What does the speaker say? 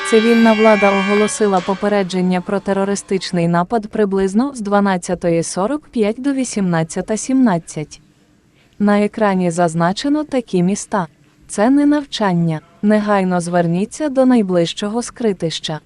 Цивільна влада оголосила попередження про терористичний напад приблизно з 12:45 до 18:17. На екрані зазначено такі міста. Це не навчання. Негайно зверніться до найближчого скритища.